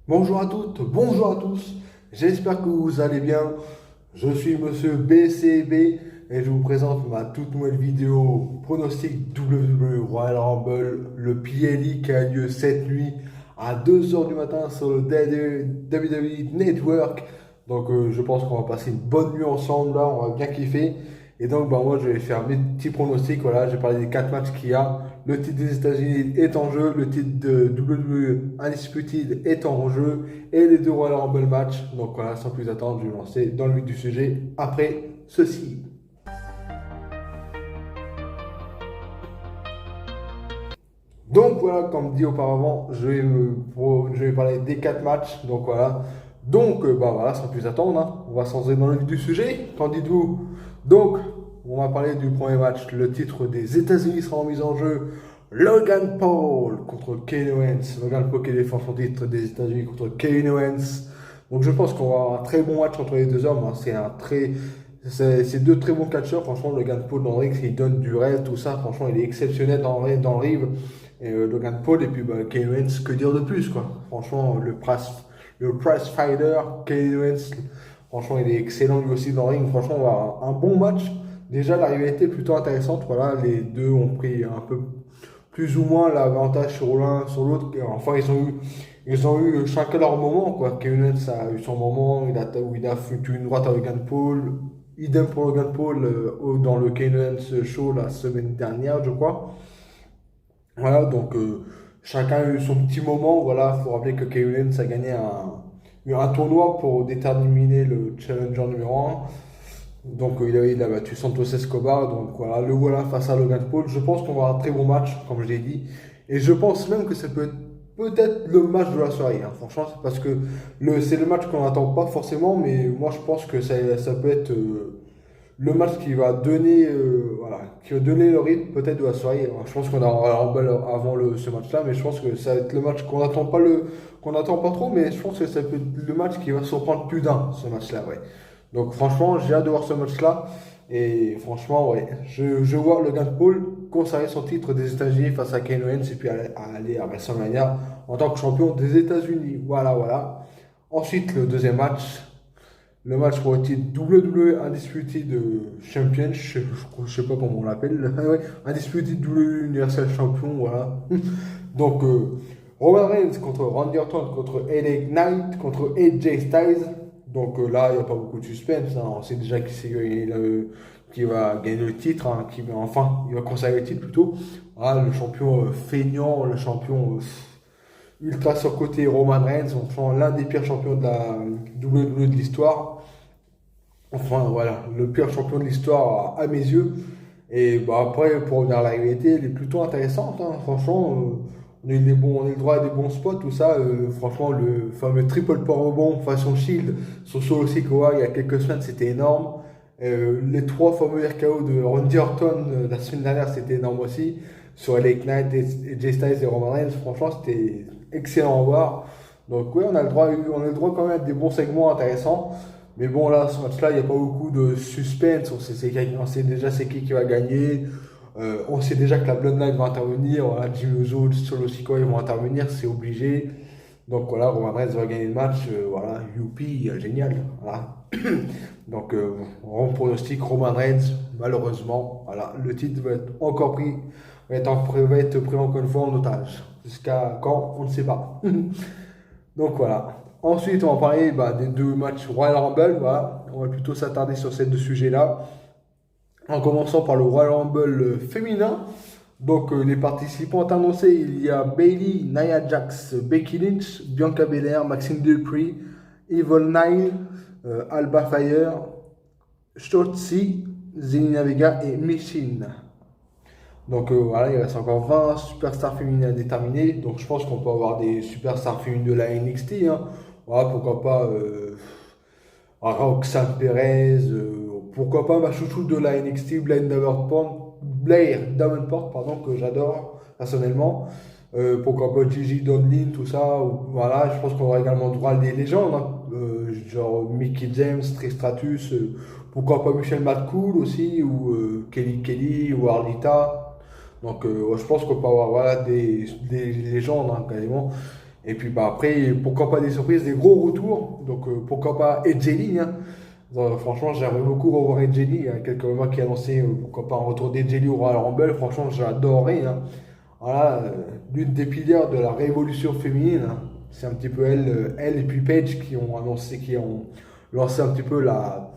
Bonjour à toutes, bonjour à tous, j'espère que vous allez bien. Je suis Monsieur BCB et je vous présente ma toute nouvelle vidéo pronostic WWE Royal Rumble, le PLE qui a lieu cette nuit à 2 heures du matin sur le WWE Network. Donc je pense qu'on va passer une bonne nuit ensemble là, on va bien kiffer. Et donc moi je vais faire mes petits pronostics, voilà, j'ai parlé des 4 matchs qu'il y a. Le titre des États-Unis est en jeu, le titre de WWE Undisputed est en jeu et les deux Royal Rumble match. Donc voilà, sans plus attendre, je vais me lancer dans le vif du sujet après ceci. Donc voilà, comme dit auparavant, je vais parler des 4 matchs. Donc voilà. Donc voilà, sans plus attendre, hein, on va se lancer dans le vif du sujet. Qu'en dites-vous? Donc, on va parler du premier match. Le titre des États-Unis sera mis en jeu. Logan Paul contre Kevin Owens. Logan Paul qui défend son titre des États-Unis contre Kevin Owens. Donc je pense qu'on va avoir un très bon match entre les deux hommes, hein. C'est deux très bons catcheurs. Franchement, Logan Paul dans le ring, il donne du rêve, tout ça. Franchement, il est exceptionnel dans le ring. Et Logan Paul, et puis Kevin Owens, que dire de plus, quoi. Franchement, le prize fighter, Kevin Owens, franchement, il est excellent lui aussi dans le ring. Franchement, on va avoir un bon match. Déjà, la rivalité est plutôt intéressante. Voilà, les deux ont pris un peu plus ou moins l'avantage sur l'un, sur l'autre. Enfin, ils ont eu chacun leur moment, quoi. Kevin Owens a eu son moment où il a foutu une droite à Logan Paul. Idem pour Logan Paul dans le Kevin Owens show la semaine dernière, je crois. Voilà, donc chacun a eu son petit moment. Voilà, il faut rappeler que Kevin Owens a gagné un tournoi pour déterminer le challenger numéro un. Donc il a battu Santos Escobar. Donc voilà, le voilà face à Logan Paul. Je pense qu'on va avoir un très bon match, comme je l'ai dit. Et je pense même que ça peut être peut-être le match de la soirée, hein. Franchement, c'est parce que c'est le match qu'on n'attend pas forcément. Mais moi, je pense que ça peut être le match qui va donner, voilà, qui va donner le rythme peut-être de la soirée. Alors, je pense qu'on a un Rumble avant ce match-là, mais je pense que ça va être le match qu'on n'attend pas trop, mais je pense que ça peut être le match qui va surprendre plus d'un, ce match-là, ouais. Donc franchement, j'ai hâte de voir ce match-là. Et franchement, ouais, je vois Logan Paul conserver son titre des États-Unis face à Kane Owens et puis aller à WrestleMania en tant que champion des États-Unis. Voilà, voilà. Ensuite, le deuxième match, le match pour le titre WWE Undisputed Champion, je sais pas comment on l'appelle, ouais, Undisputed WWE Universal Champion, voilà. Donc, Roman Reigns contre Randy Orton, contre LA Knight, contre AJ Styles. Donc là, il n'y a pas beaucoup de suspense, hein. On sait déjà qui va gagner le titre, hein, il va conserver le titre plutôt. Voilà, le champion feignant, le champion ultra surcoté Roman Reigns, enfin l'un des pires champions de la WWE de l'histoire. Enfin voilà, le pire champion de l'histoire à mes yeux. Et après, pour revenir à la rivalité, elle est plutôt intéressante, hein. Franchement, on a eu le droit à des bons spots, tout ça. Franchement, le fameux triple powerbomb façon Shield sur Solo Sikoa il y a quelques semaines, c'était énorme. Les trois fameux RKO de Randy Orton la semaine dernière, c'était énorme aussi. Sur LA Knight, Jay Styles et Roman Reigns, franchement, c'était excellent à voir. Donc, oui, on a le droit quand même à des bons segments intéressants. Mais bon, là, ce match-là, il n'y a pas beaucoup de suspense. On sait déjà c'est qui va gagner. On sait déjà que la Bloodline va intervenir. Voilà, Jimmy Uso, Solo Sikoa, ils vont intervenir, c'est obligé. Donc voilà, Roman Reigns va gagner le match. Voilà, youpi, génial. Voilà. Donc, on pronostique Roman Reigns, malheureusement. Voilà, le titre va être pris encore une fois en otage. Jusqu'à quand, on ne sait pas. Donc voilà. Ensuite, on va parler des deux matchs Royal Rumble. Voilà. On va plutôt s'attarder sur ces deux sujets-là. En commençant par le Royal Rumble féminin. Donc les participants annoncés, il y a Bayley, Nia Jax, Becky Lynch, Bianca Belair, Maxine Dupree, Evil Nile, Alba Fire, Shotzi, Zelina Vega et Michin. Donc voilà, il reste encore 20 superstars féminines à déterminer. Donc je pense qu'on peut avoir des superstars féminines de la NXT, hein. Voilà, pourquoi pas Roxanne Perez, pourquoi pas ma chouchou de la NXT, Blair Davenport, pardon, que j'adore personnellement. Pourquoi pas Gigi Donlin, tout ça. Voilà, je pense qu'on aura également droit à des légendes, hein. Genre Mickey James, Trish Stratus, pourquoi pas Michelle McCool aussi, ou Kelly Kelly, ou Arlita. Donc je pense qu'on peut avoir voilà, des légendes, hein, carrément. Et puis bah, après, pourquoi pas des surprises, des gros retours. Donc pourquoi pas AJ Lee, hein. Franchement, j'aimerais beaucoup revoir AJ Lee. Il y a quelques moments qui a annoncé pourquoi pas un retour d'AJ Lee au Royal Rumble. Franchement, j'adorerais, hein. Voilà, l'une des piliers de la révolution féminine, hein. C'est un petit peu elle et puis Paige qui ont annoncé, qui ont lancé un petit peu la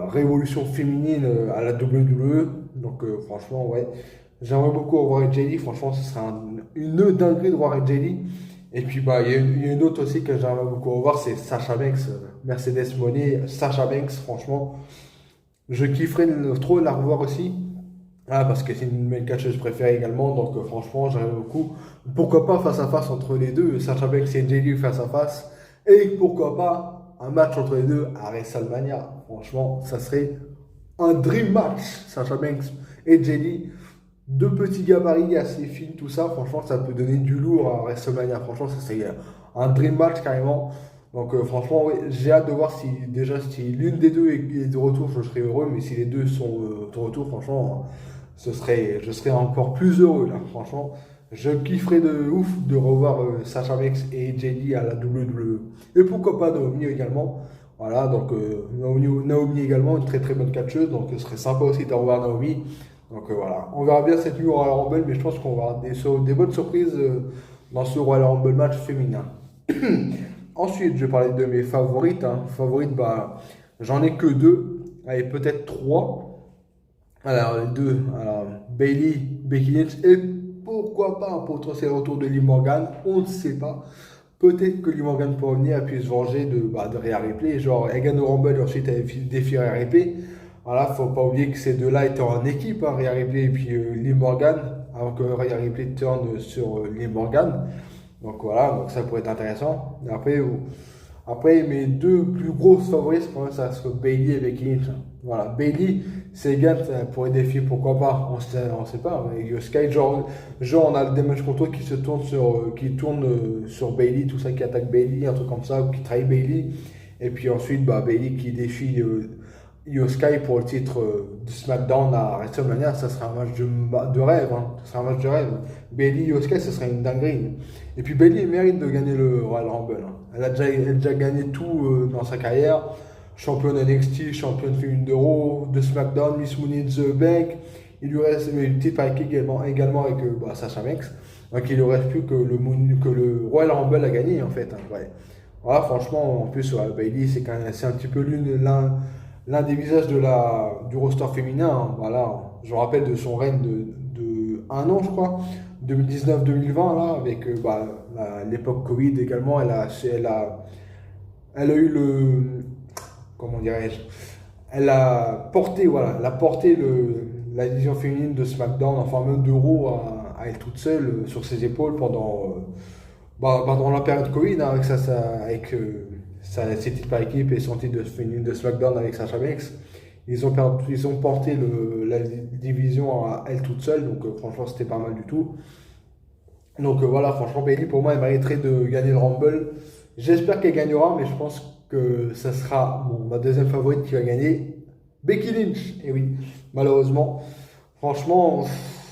révolution féminine à la WWE. Donc franchement, ouais, j'aimerais beaucoup revoir AJ Lee. Franchement, ce serait une dinguerie de voir AJ Lee. Et puis, bah, il y a une autre aussi que j'aimerais beaucoup revoir, c'est Sasha Banks, Mercedes Moné. Sasha Banks, franchement, je kifferais trop la revoir aussi. Ah, parce que c'est une main catcheuse préférée également, donc franchement, j'aimerais beaucoup. Pourquoi pas face à face entre les deux, Sasha Banks et AJ Lee face à face. Et pourquoi pas un match entre les deux à WrestleMania. Franchement, ça serait un dream match, Sasha Banks et AJ Lee. Deux petits gabarits assez fins, tout ça, franchement, ça peut donner du lourd à WrestleMania. Franchement, ça serait un dream match carrément. Donc, franchement, ouais, j'ai hâte de voir si déjà si l'une des deux est de retour, je serais heureux. Mais si les deux sont de retour, franchement, je serais encore plus heureux là. Franchement, je kifferais de ouf de revoir Sasha Banks et AJ Lee à la WWE. Et pourquoi pas Naomi également. Voilà, donc Naomi également, une très très bonne catcheuse. Donc, ce serait sympa aussi de revoir Naomi. Donc voilà, on verra bien cette nuit au Royal Rumble, mais je pense qu'on va avoir des bonnes surprises dans ce Royal Rumble match féminin. Ensuite, je vais parler de mes favorites, hein. Favorites, bah, j'en ai que deux, allez, peut-être trois. Alors, les deux, alors, Bayley, Becky Lynch, et pourquoi pas un potentiel retour de Liv Morgan, on ne sait pas. Peut-être que Liv Morgan peut revenir et puis se venger de Rhea Ripley. Genre, elle gagne au Rumble et ensuite elle défie Rhea Ripley. Voilà, faut pas oublier que ces deux-là étaient en équipe, hein, Rhea Ripley et puis Liv Morgan, avant que Rhea Ripley tourne sur Liv Morgan. Donc voilà, donc ça pourrait être intéressant. Après mes deux plus grosses favoris, pour moi, ça serait Bayley et Becky Lynch, hein. Voilà, Bayley, c'est égal, ça pourrait défier, pourquoi pas, on sait pas. Mais Sky, genre, on a le damage control qui se tourne sur Bayley, tout ça qui attaque Bayley, un truc comme ça, ou qui trahit Bayley. Et puis ensuite, bah, Bayley qui défie Io Sky pour le titre de SmackDown à WrestleMania, ça serait un match de rêve, hein. Ça serait un match de rêve. Bayley, Io Sky, ça serait une dinguerie. Et puis Bayley mérite de gagner le Royal Rumble, hein. Elle a déjà gagné tout dans sa carrière. Championne NXT, championne féminine d'Euro, de SmackDown, Miss Money in the Bank. Il lui reste le titre avec également avec Sasha Banks. Donc il ne lui reste plus que le Royal Rumble à gagner en fait, hein, ouais. Voilà, franchement, en plus, Bayley, c'est un petit peu l'un des visages du roster féminin, hein. Voilà, je me rappelle de son règne de un an, je crois, 2019-2020, là, avec l'époque Covid également. Elle a eu comment dirais-je, elle a porté, voilà, elle a porté la division féminine de SmackDown, enfin même d'Euro à elle toute seule sur ses épaules pendant la période Covid, hein, avec ses titres par équipe et son titre de SmackDown avec Sasha Banks. Ils ont porté la division à elle toute seule, donc franchement c'était pas mal du tout. Donc voilà, franchement Bayley pour moi elle mériterait de gagner le Rumble. J'espère qu'elle gagnera, mais je pense que ça sera ma deuxième favorite qui va gagner, Becky Lynch. Et oui, malheureusement, franchement,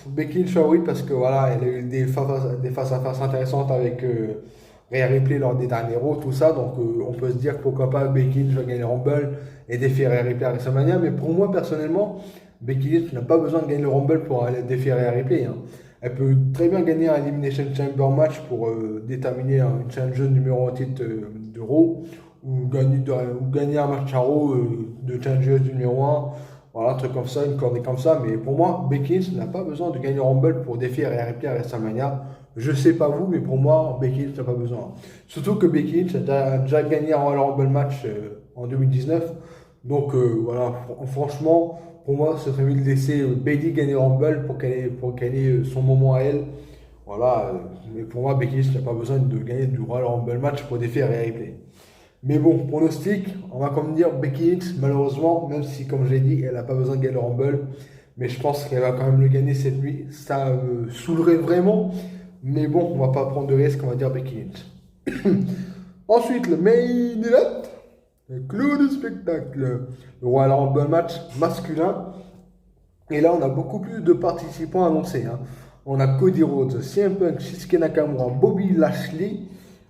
Becky Lynch favorite parce que voilà, elle a eu des face à face intéressantes avec Rhea Ripley lors des derniers Raw, tout ça. Donc on peut se dire que pourquoi pas Becky Lynch va gagner le Rumble et défier Rhea Ripley à WrestleMania. Mais pour moi personnellement, Becky Lynch n'a pas besoin de gagner le Rumble pour aller défier Rhea Ripley, hein. Elle peut très bien gagner un Elimination Chamber match pour déterminer une challenger numéro 1 titre de Raw, ou gagner un match à Raw de challenger numéro 1. Voilà, un truc comme ça, une cornée comme ça. Mais pour moi, Becky Lynch n'a pas besoin de gagner le Rumble pour défier Rhea Ripley à WrestleMania. Je sais pas vous, mais pour moi, Becky Lynch n'a pas besoin. Surtout que Becky Lynch a déjà gagné un Royal Rumble match en 2019. Donc voilà, franchement, pour moi, ce serait mieux de laisser Bayley gagner le Rumble pour qu'elle ait son moment à elle. Voilà, mais pour moi, Becky Lynch n'a pas besoin de gagner du Royal Rumble match pour défier Rhea Ripley. Mais bon, pronostic, on va quand même dire Becky Lynch, malheureusement, même si, comme je l'ai dit, elle n'a pas besoin de gagner le Rumble. Mais je pense qu'elle va quand même le gagner cette nuit. Ça me saoulerait vraiment. Mais bon, on va pas prendre de risque, on va dire Becky Lynch. Ensuite, le main event, le clou du spectacle, le Royal Rumble match masculin. Et là, on a beaucoup plus de participants annoncés, hein. On a Cody Rhodes, CM Punk, Shinsuke Nakamura, Bobby Lashley,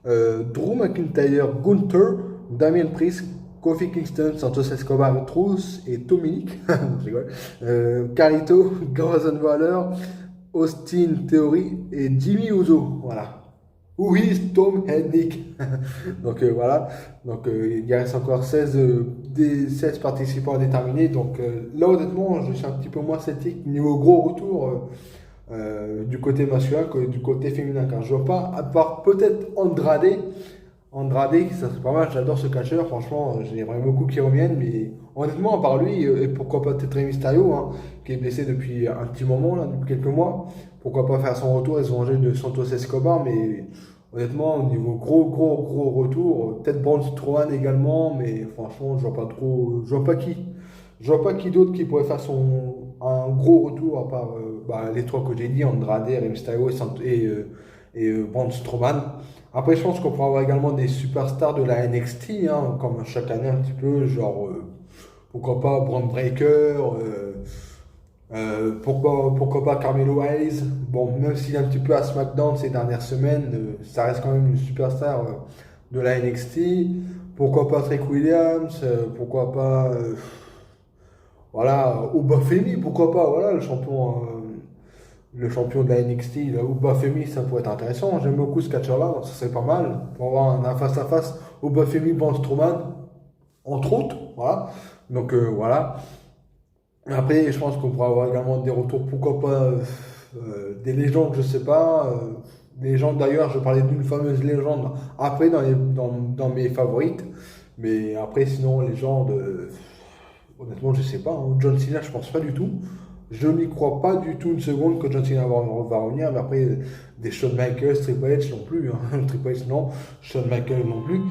Drew McIntyre, Gunther, Damien Priest, Kofi Kingston, Santos Escobar, Truth et Dominic, je rigole, Carlito, Grayson Waller, Austin Theory et Jimmy Uso. Voilà. Who is Tom Hennick? Donc voilà. Donc il reste encore 16, des 16 participants à déterminer. Donc là honnêtement, je suis un petit peu moins sceptique niveau gros retour du côté masculin que du côté féminin. Car je vois pas, à part peut-être Andrade. Andrade, ça serait pas mal, j'adore ce catcheur, franchement, j'aimerais beaucoup qu'il revienne, mais honnêtement, à part lui, et pourquoi pas peut-être Rey Mysterio, hein, qui est blessé depuis un petit moment, là, depuis quelques mois, pourquoi pas faire son retour et se venger de Santos Escobar, mais honnêtement, au niveau gros retour, peut-être Braun Strowman également, mais franchement, je vois pas trop, je vois pas qui. Je vois pas qui d'autre qui pourrait faire un gros retour, à part les trois que j'ai dit, Andrade, Rey Mysterio et Braun Strowman. Après, je pense qu'on pourra avoir également des superstars de la NXT, hein, comme chaque année un petit peu, genre, pourquoi pas Braun Breaker, pourquoi pas Carmelo Hayes. Bon, même s'il est un petit peu à SmackDown ces dernières semaines, ça reste quand même une superstar de la NXT. Pourquoi pas Trick Williams, pourquoi pas, voilà, Obafemi, pourquoi pas, voilà, le champion de la NXT, là, Obafemi, ça pourrait être intéressant. J'aime beaucoup ce catcheur-là, ça serait pas mal. Pour avoir un face-à-face Obafemi, Braun Strowman, entre autres. Voilà. Donc voilà. Après, je pense qu'on pourra avoir également des retours, pourquoi pas des légendes, je sais pas. Des légendes d'ailleurs, je parlais d'une fameuse légende après dans mes favorites. Mais après, sinon, légende, honnêtement, je sais pas. Hein. John Cena, je pense pas du tout. Je n'y crois pas du tout une seconde que John Cena va revenir, mais après, des Shawn Michaels, Triple H non plus, hein. Triple H non, Shawn Michaels non plus,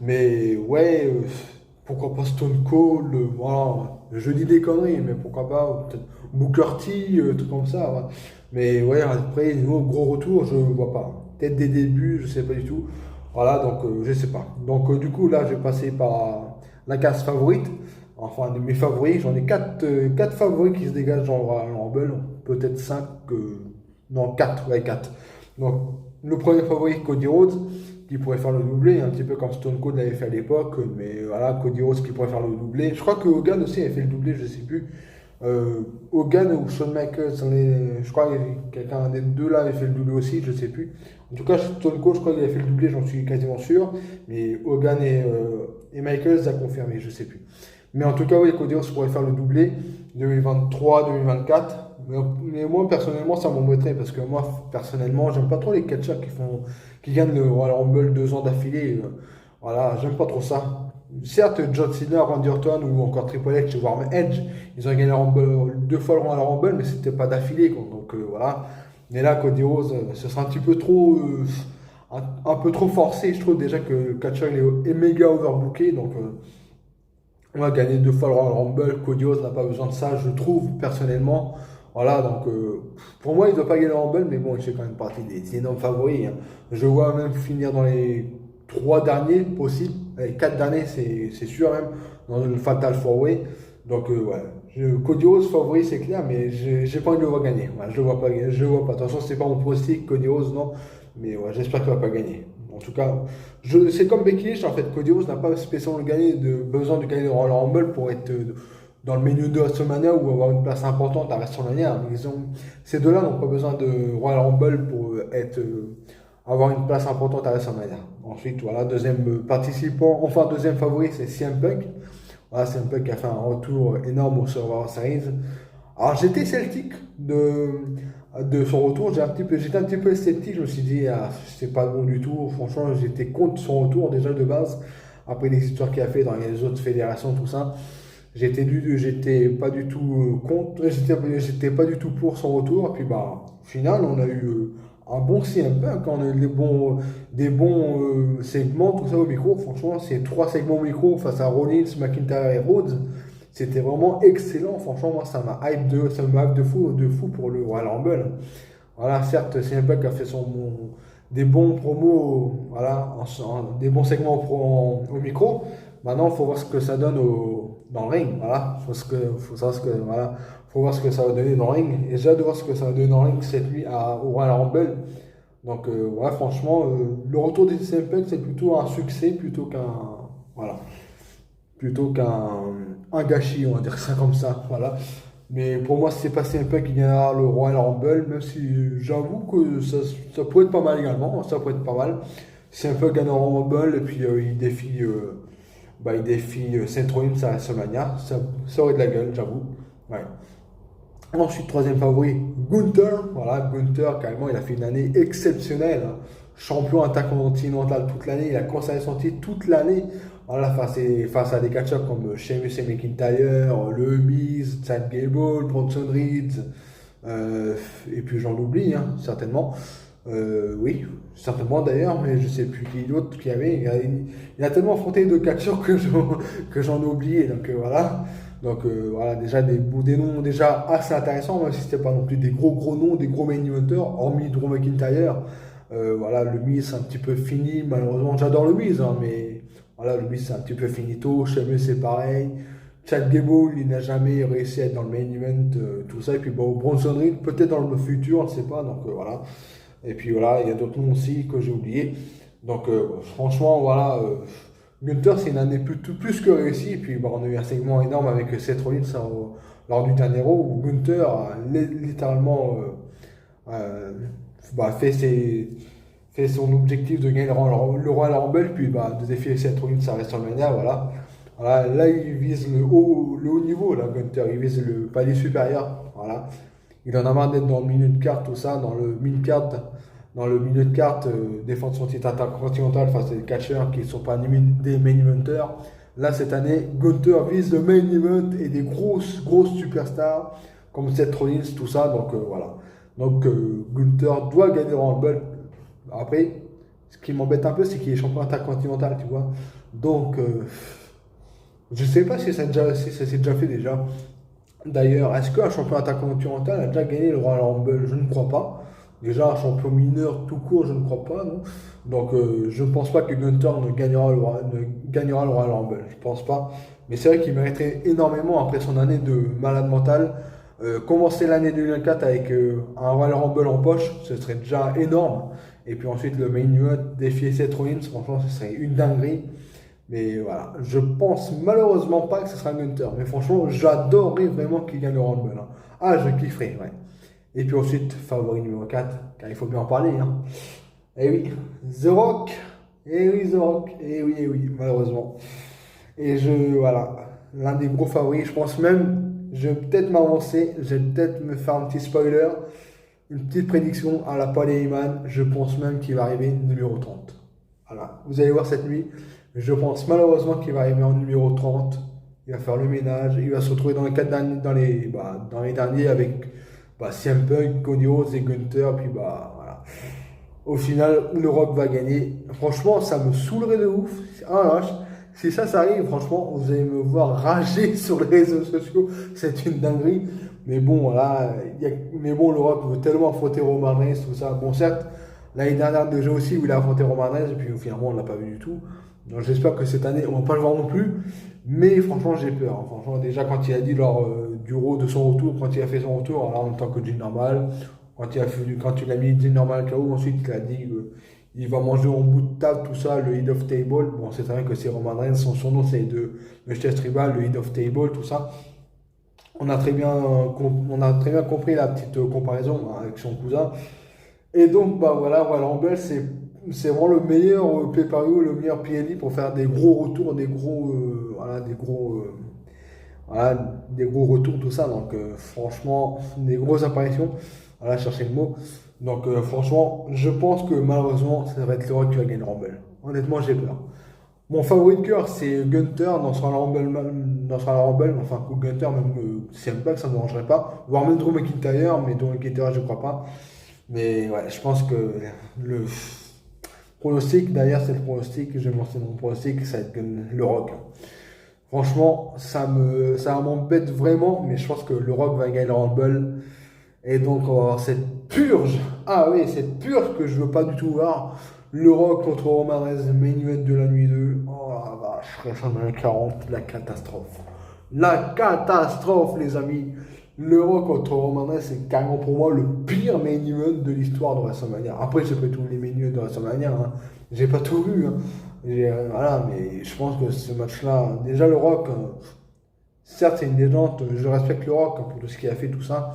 mais ouais, pourquoi pas Stone Cold, voilà, je dis des conneries, mais pourquoi pas, peut-être Booker T, tout comme ça, ouais. Mais ouais, après, niveau gros retour, je vois pas, peut-être des débuts, je sais pas du tout, voilà, donc je sais pas. Donc du coup, là, je vais passer par la case favorite. Enfin, de mes favoris, j'en ai 4 favoris qui se dégagent dans le Royal Rumble, peut-être 5, non 4, ouais 4. Donc, le premier favori, Cody Rhodes, qui pourrait faire le doublé, un petit peu comme Stone Cold l'avait fait à l'époque, mais voilà, Cody Rhodes qui pourrait faire le doublé. Je crois que Hogan aussi avait fait le doublé, je sais plus. Hogan ou Shawn Michaels, je crois que quelqu'un des deux là avait fait le doublé aussi, je sais plus. En tout cas, Stone Cold, je crois qu'il avait fait le doublé, j'en suis quasiment sûr. Mais Hogan et Michaels a confirmé, je sais plus. Mais en tout cas, oui, Cody Rhodes pourrait faire le doublé 2023-2024. Mais moi, personnellement, ça m'embêterait parce que moi, personnellement, j'aime pas trop les catcheurs qui gagnent le Royal Rumble 2 ans d'affilée. Voilà, j'aime pas trop ça. Certes, John Cena, Randy Orton ou encore Triple H, voire même Edge, ils ont gagné le Rumble, 2 fois le Royal Rumble, mais c'était pas d'affilée. Donc voilà. Mais là, Cody Rhodes, ce sera un petit peu trop. Un peu trop forcé. Je trouve déjà que le catcheur est méga overbooké. Donc. On va gagner 2 fois le Royal Rumble. Cody Rhodes n'a pas besoin de ça, je trouve, personnellement. Voilà, donc pour moi, il ne doit pas gagner le Rumble, mais bon, il fait quand même partie des énormes favoris. Hein. Je vois même finir dans les 3 derniers possibles. Les 4 derniers, c'est sûr même, dans une Fatal 4-Way. Donc, ouais. Cody Rhodes favori, c'est clair, mais j'ai pas envie de le voir gagner. Ouais, je le vois pas. Je le vois pas. Attention, c'est pas mon pronostic, Cody Rhodes, non. Mais ouais, j'espère qu'il va pas gagner. En tout cas, c'est comme Becky Lynch, en fait. Cody Rhodes n'a pas spécialement besoin de gagner le Royal Rumble pour être dans le menu de WrestleMania ou avoir une place importante à WrestleMania. Ces deux-là n'ont pas besoin de Royal Rumble pour avoir une place importante à WrestleMania. Ensuite, voilà, deuxième participant, enfin deuxième favori, c'est CM Punk. Voilà, CM Punk a fait un retour énorme au Survivor Series. Alors j'étais sceptique de son retour, j'étais un petit peu sceptique, je me suis dit, ah, c'est pas bon du tout, franchement j'étais contre son retour déjà de base, après les histoires qu'il a fait dans les autres fédérations, tout ça, j'étais pas du tout contre, j'étais pas du tout pour son retour, et puis bah, au final on a eu un bon CM Punk, on a eu des bons segments, tout ça au micro, franchement ces 3 segments au micro face à Rollins, McIntyre et Rhodes, c'était vraiment excellent, franchement, moi ça m'a hype de fou pour le Royal Rumble. Voilà, certes, CM Punk a fait des bons promos, voilà, des bons segments au micro. Maintenant, il faut voir ce que ça donne dans le ring, voilà. Faut savoir Faut voir ce que ça va donner dans le ring. Et j'ai hâte de voir ce que ça va donner dans le ring cette nuit au Royal Rumble. Donc, ouais, franchement, le retour des CM Punk, c'est plutôt un succès voilà, plutôt qu'un gâchis, on va dire ça comme ça. Voilà. Mais pour moi, c'est pas CM Punk qui gagnera le Royal Rumble, même si j'avoue que ça pourrait être pas mal également. Ça pourrait être pas mal. CM Punk gagne le Rumble et puis il défie Seth Rollins à WrestleMania. Ça aurait de la gueule, j'avoue. Ouais. Ensuite, troisième favori, Gunther. Voilà, Gunther, carrément, il a fait une année exceptionnelle. Hein. Champion intercontinental toute l'année. Il a conservé son titre toute l'année. Voilà, face à des catcheurs comme Sheamus et McIntyre, Le Miz, Chad Gable, Bronson Reed. Et puis j'en oublie, hein, certainement. Oui, certainement d'ailleurs, mais je sais plus qui d'autre qu'il y avait. Il a tellement affronté de catcheurs que j'en ai oublié. Donc voilà. Donc voilà, déjà des noms déjà assez intéressants, même si c'était pas non plus des gros noms, des gros main eventers, hormis Drew McIntyre. Voilà, le Miz c'est un petit peu fini, malheureusement j'adore le Miz, hein, mais voilà, le Miz c'est un petit peu finito, Sheamus c'est pareil, Chad Gable il n'a jamais réussi à être dans le main event, tout ça, et puis bon, Bronson Reed peut-être dans le futur, on ne sait pas, donc voilà. Et puis voilà, il y a d'autres noms aussi que j'ai oubliés. Donc franchement, voilà. Gunther, c'est une année plus que réussie. Et puis, on a eu un segment énorme avec Seth Rollins lors du dernier Raw où Gunther a littéralement fait son objectif de gagner le Royal Rumble, puis de défier Seth Rollins à WrestleMania. Voilà. Voilà, là, il vise le haut niveau, là, Gunther. Il vise le palier supérieur. Voilà. Il en a marre d'être dans le milieu de carte, tout ça, dans le milieu de carte, défendre son titre intercontinental face à des catcheurs qui ne sont pas des main eventers. Là, cette année, Gunther vise le main event et des grosses superstars comme Seth Rollins, tout ça. Donc voilà. Donc Gunther doit gagner le Rumble. Après, ce qui m'embête un peu, c'est qu'il est champion intercontinental, tu vois. Donc, je ne sais pas si ça s'est déjà fait déjà. D'ailleurs, est-ce qu'un champion intercontinental a déjà gagné le Royal Rumble? Je ne crois pas. Déjà, un champion mineur tout court, je ne crois pas, non. Donc, je ne pense pas que Gunther ne gagnera le Royal Rumble. Je ne pense pas. Mais c'est vrai qu'il mériterait énormément après son année de malade mental. Commencer l'année 2024 avec un Royal Rumble en poche, ce serait déjà énorme. Et puis ensuite, le main event, défier Seth Rollins, franchement, ce serait une dinguerie. Mais voilà, je pense malheureusement pas que ce sera Gunther. Mais franchement, j'adorerais vraiment qu'il gagne le Rumble. Hein. Ah, je kifferais, ouais. Et puis ensuite, favori numéro 4, car il faut bien en parler. Hein. Et oui, The Rock. Et oui, The Rock. Et oui, malheureusement. Et voilà, l'un des gros favoris, je pense même, je vais peut-être m'avancer, je vais peut-être me faire un petit spoiler, une petite prédiction à la Paul Heyman. Je pense même qu'il va arriver numéro 30. Voilà, vous allez voir cette nuit. Je pense malheureusement qu'il va arriver en numéro 30. Il va faire le ménage. Il va se retrouver dans les derniers avec CM Punk, Cody Rhodes et Gunther. Puis voilà. Au final, le Rock va gagner. Franchement, ça me saoulerait de ouf. Ah, si ça arrive, franchement, vous allez me voir rager sur les réseaux sociaux. C'est une dinguerie. Mais bon, voilà. Le Rock veut tellement affronter Roman Reigns, tout ça. Bon, certes, l'année dernière déjà aussi, où il a affronté Roman Reigns. Et puis finalement, on ne l'a pas vu du tout. Donc j'espère que cette année, on va pas le voir non plus. Mais franchement, j'ai peur. Hein. Franchement, déjà, quand il a dit lors du Raw de son retour, quand il a fait son retour, alors, en tant que Jinder Mahal, quand il a mis Jinder Mahal KO, ensuite il a dit qu'il va manger en bout de table, tout ça, le Head of Table. Bon, c'est vrai que c'est Roman Reigns, son nom c'est le chef tribal, le Head of Table, tout ça. On a très bien compris la petite comparaison avec son cousin. Et donc, voilà, Royal Rumble, c'est vraiment le meilleur pay-per-view, le meilleur PLE pour faire des gros retours, des gros retours, tout ça. Donc, franchement, des grosses apparitions. Voilà, chercher le mot. Donc, franchement, je pense que malheureusement, ça va être le Rock qui va gagner le Rumble. Honnêtement, j'ai peur. Mon favori de cœur, c'est Gunther dans ce Royal Rumble. Enfin, Gunther, même CM Punk, ça ne me dérangerait pas. Voire même Drew McIntyre, mais Drew McIntyre, je ne crois pas. Mais ouais, je pense que le pronostic, d'ailleurs, c'est le pronostic, je vais me lancer dans mon pronostic, ça va être le Rock. Franchement, ça m'embête vraiment, mais je pense que le Rock va gagner le Rumble. Et donc, on va avoir cette purge. Ah oui, cette purge que je veux pas du tout voir. Le Rock contre Roman Reigns, main event de la nuit 2. Oh la vache, WrestleMania 40, la catastrophe. La catastrophe, les amis. Le Rock contre Roman Reigns, c'est carrément pour moi le pire main event de l'histoire de WrestleMania. Après, j'ai pas tous les main events de WrestleMania, hein. J'ai pas tout vu, hein. Voilà, mais je pense que ce match-là, déjà le Rock, certes c'est une légende, je respecte le Rock, hein, pour tout ce qu'il a fait, tout ça.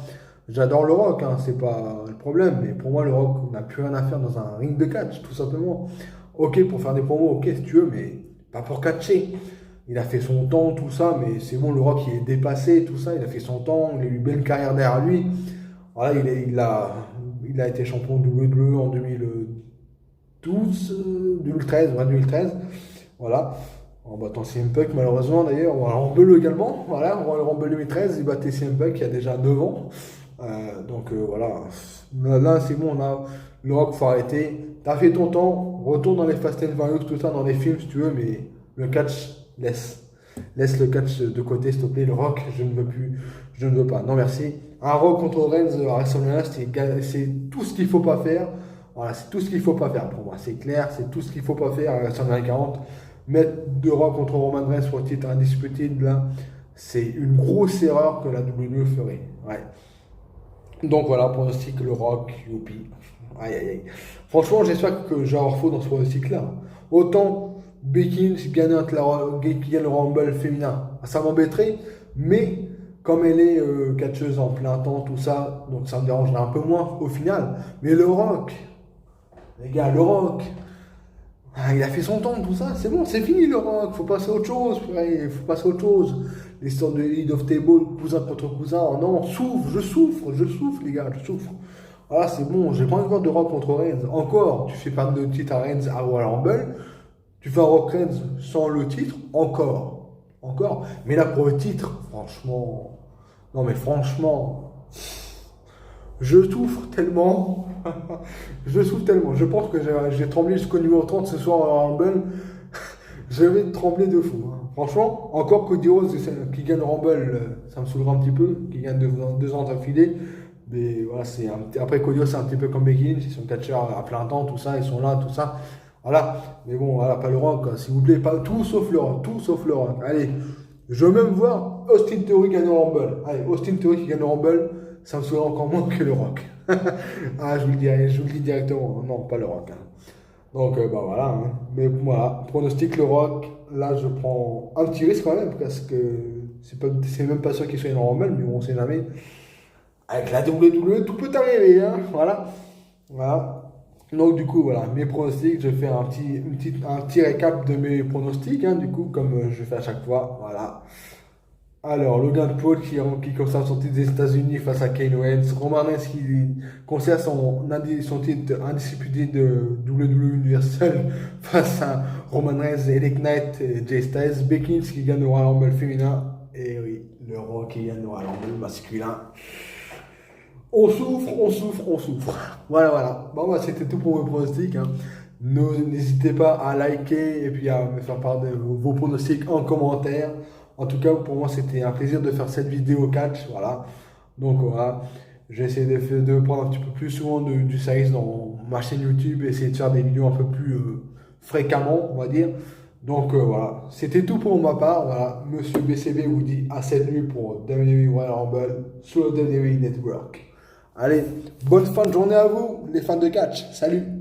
J'adore le Rock, hein, c'est pas le problème, mais pour moi le Rock n'a plus rien à faire dans un ring de catch, tout simplement. Ok pour faire des promos, ok si tu veux, mais pas pour catcher. Il a fait son temps, tout ça, mais c'est bon, le Rock il est dépassé, tout ça, il a fait son temps, il a eu une belle carrière derrière lui. Voilà, il a été champion de WWE en 2012, 2013, ouais, 2013. Voilà. En battant CM Punk, malheureusement d'ailleurs, on va le Rumble également. Voilà, on va le Rumble 2013, il battait CM Punk il y a déjà 9 ans. Voilà. Là, c'est bon, on a le Rock, faut arrêter. T'as fait ton temps, retourne dans les Fast and Furious, tout ça, dans les films si tu veux, mais le catch, laisse. Laisse le catch de côté, s'il te plaît. Le Rock, je ne veux plus. Je ne veux pas. Non, merci. Un Rock contre Reigns à WrestleMania, c'est tout ce qu'il faut pas faire. Voilà, c'est tout ce qu'il faut pas faire pour moi. C'est clair, c'est tout ce qu'il faut pas faire à WrestleMania 40. Mettre deux Rock contre Roman Reigns pour le titre indiscutable, là, c'est une grosse erreur que la WWE ferait. Ouais. Donc voilà, pronostic le Rock, youpi. Aïe aïe aïe. Franchement, j'espère que je vais avoir faux dans ce pronostic-là. Autant Becky Lynch gagne le Rumble féminin, ça m'embêterait, mais comme elle est catcheuse en plein temps, tout ça, donc ça me dérangerait un peu moins au final. Mais le Rock, les gars, le Rock, il a fait son temps, tout ça, c'est bon, c'est fini le Rock, faut passer à autre chose, frère, faut passer à autre chose. L'histoire de Head of Table, cousin contre cousin, oh non, je souffre, les gars, je souffre. Voilà, c'est bon, j'ai pas envie de voir de Rock contre Reigns. Encore, tu fais pas de titre à Reigns à Royal Rumble, tu fais un Rock Reigns sans le titre, encore. Mais là, pour le titre, franchement, non mais franchement, je souffre tellement. Je souffre tellement. Je pense que j'ai tremblé jusqu'au numéro 30 ce soir à Rumble. Je vais trembler de fou, hein. Franchement, encore Cody Rhodes qui gagne Rumble, ça me soulèvera un petit peu, qui gagne 2 ans d'affilée. Mais voilà, après Cody Rhodes, c'est un petit peu comme Becky Lynch, ils sont catcheurs à plein temps, tout ça, ils sont là, tout ça. Voilà, mais bon, voilà, pas le Rock, hein. S'il vous plaît, pas tout sauf le Rock, tout sauf le Rock. Allez, je veux même voir Austin Theory gagner le Rumble. Allez, Austin Theory qui gagne le Rumble, ça me soulèvera encore moins que le Rock. Ah, je vous le dis directement, non, pas le Rock, hein. Donc, voilà, hein. Mais voilà, pronostic le Rock, là je prends un petit risque quand même, parce que c'est même pas sûr qu'il soit normal, mais bon, on sait jamais. Avec la WWE, tout peut arriver, hein, voilà. Voilà. Donc, du coup, voilà, mes pronostics, je fais un petit récap de mes pronostics, hein, du coup, comme je fais à chaque fois, voilà. Alors, Logan Paul qui conserve son titre des États-Unis face à Kane Owens. Roman Reigns qui conserve son titre indisputé de WWE Universal face à Roman Reigns, Eric Knight et Jay Styles. Becky Lynch qui gagne le Royal Rumble féminin. Et oui, le Rock qui gagne le Royal Rumble masculin. On souffre. Voilà. Bon, c'était tout pour mes pronostics, hein. N'hésitez pas à liker et puis à me faire part de vos pronostics en commentaire. En tout cas, pour moi, c'était un plaisir de faire cette vidéo catch. Voilà. Donc, voilà. J'ai essayé de prendre un petit peu plus souvent du service dans ma chaîne YouTube et essayer de faire des vidéos un peu plus fréquemment, on va dire. Donc, voilà. C'était tout pour ma part. Voilà. Monsieur BCB vous dit à cette nuit pour WWE Royal Rumble sur le WWE Network. Allez, bonne fin de journée à vous, les fans de catch. Salut!